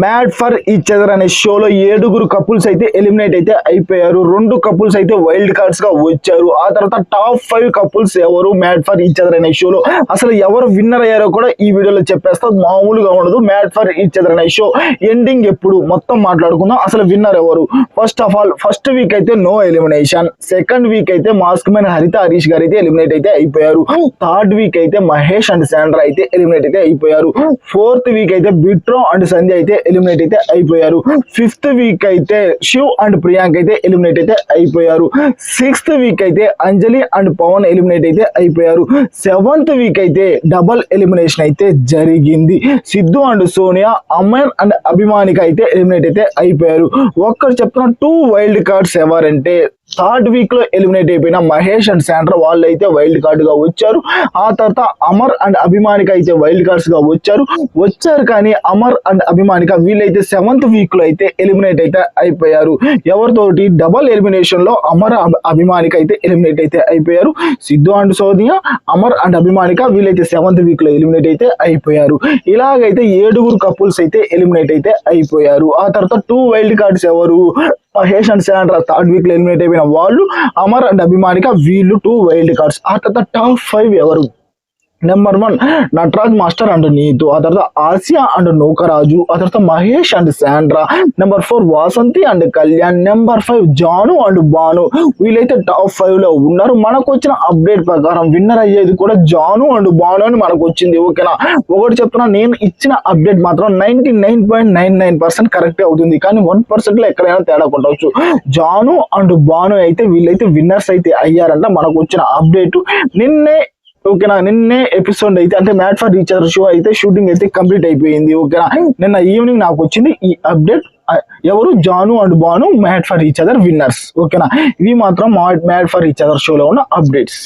Mad for each other అనే షోలో 7 couples అయితే ఎలిమినేట్ అయితే అయిపోయారు. 2 కపుల్స్ అయితే వైల్డ్ కార్డ్స్ గా వచ్చారు. ఆ తర్వాత టాప్ 5 కపుల్స్ ఎవరు మ్యాడ్ ఫర్ ఈచ్ అదర్ అనే షోలో, అసలు ఎవరు విన్నర్ అయ్యారో కూడా ఈ వీడియోలో చెప్పేస్తా. మామూలుగా ఉండదు. మ్యాడ్ ఫర్ ఈచ్ అదర్ అనే షో ఎండింగ్ ఎప్పుడు మొత్తం మాట్లాడుకుందాం. అసలు విన్నర్ ఎవరు? First of all first week అయితే నో ఎలిమినేషన్. సెకండ్ వీక్ అయితే మాస్క్ మ్యాన్ హరిత హరీష్ గారు అయితే ఎలిమినేట్ అయితే అయిపోయారు. థర్డ్ వీక్ అయితే మహేష్ అండ్ శాండ్రా అయితే ఎలిమినేట్ అయితే అయిపోయారు. ఫోర్త్ వీక్ అయితే బిట్రో అండ్ సంధ్య అయితే ఎలిమినేట్ అయితే అయిపోయారు. ఫిఫ్త్ వీక్ అయితే శివ్ అండ్ ప్రియాంక్ అయితే ఎలిమినేట్ అయితే అయిపోయారు. సిక్స్త్ వీక్ అయితే అంజలి అండ్ పవన్ ఎలిమినేట్ అయితే అయిపోయారు. సెవెంత్ వీక్ అయితే డబల్ ఎలిమినేషన్ అయితే జరిగింది. సిద్ధు అండ్ సోనియా, అమర్ అండ్ అభిమానిక అయితే ఎలిమినేట్ అయితే అయిపోయారు. ఒక్కరు చెప్తున్న 2 వైల్డ్ కార్డ్స్ ఎవరంటే థర్డ్ వీక్ లో ఎలిమినేట్ అయిపోయిన మహేష్ అండ్ శాండ్రా వాళ్ళు అయితే వైల్డ్ కార్డ్ గా వచ్చారు. ఆ తర్వాత అమర్ అండ్ అభిమానిక అయితే వైల్డ్ కార్డ్స్ గా వచ్చారు కానీ అమర్ అండ్ అభిమానిక వీళ్ళైతే 7th వీక్ లో అయితే ఎలిమినేట్ అయితే అయిపోయారు. ఎవరితోటి డబల్ ఎలిమినేషన్ లో అమర్ అభిమానిక అయితే ఎలిమినేట్ అయితే అయిపోయారు. సిద్ధు అండ్ సోనియా, అమర్ అండ్ అభిమానిక వీళ్ళైతే 7th వీక్ లో ఎలిమినేట్ అయితే అయిపోయారు. ఇలాగైతే 7 కపుల్స్ అయితే ఎలిమినేట్ అయితే అయిపోయారు. ఆ తర్వాత 2 వైల్డ్ కార్డ్స్ ఎవరు? Mahesh and Sandra third week లో ఎలిమినేట్ అయిపోయిన వాళ్ళు, అమర్ అండ్ అభిమానిక వీళ్ళు 2 వైల్డ్ కార్డ్స్. ఆ తర్వాత టాప్ 5 ఎవరు? Number 1 Nataraj master and Neetu, ఆ తర్వాత ఆసియా అండ్ నూకరాజు, ఆ తర్వాత Mahesh and Sandra, number 4 Vasanthi and Kalyan, number 5 Janu and Banu. వీళ్ళైతే టాప్ 5 లో ఉన్నారు. మనకు వచ్చిన అప్డేట్ ప్రకారం విన్నర్ అయ్యేది కూడా జాను అండ్ బాను అని మనకు వచ్చింది. ఓకేనా? ఒకటి చెప్తున్నా, నేను ఇచ్చిన అప్డేట్ మాత్రం 99.99% కరెక్ట్ అవుతుంది, కానీ 1% లో ఎక్కడైనా తేడా కొట్టవచ్చు. జాను అండ్ బాను అయితే వీళ్ళైతే విన్నర్స్ అయితే అయ్యారంట. మనకు వచ్చిన అప్డేట్ నిన్నే. ఓకేనా? నిన్నే ఎపిసోడ్ అయితే అంటే mad for each other show అయితే షూటింగ్ అయితే కంప్లీట్ అయిపోయింది. ఓకేనా? నిన్న ఈవినింగ్ నాకు వచ్చింది ఈ అప్డేట్. ఎవరు? Jaanu and Banu mad for each other winners. ఓకేనా? ఇవి మాత్రం మ్యాడ్ ఫర్ ఈచ్ అదర్ షోలో ఉన్న అప్డేట్స్.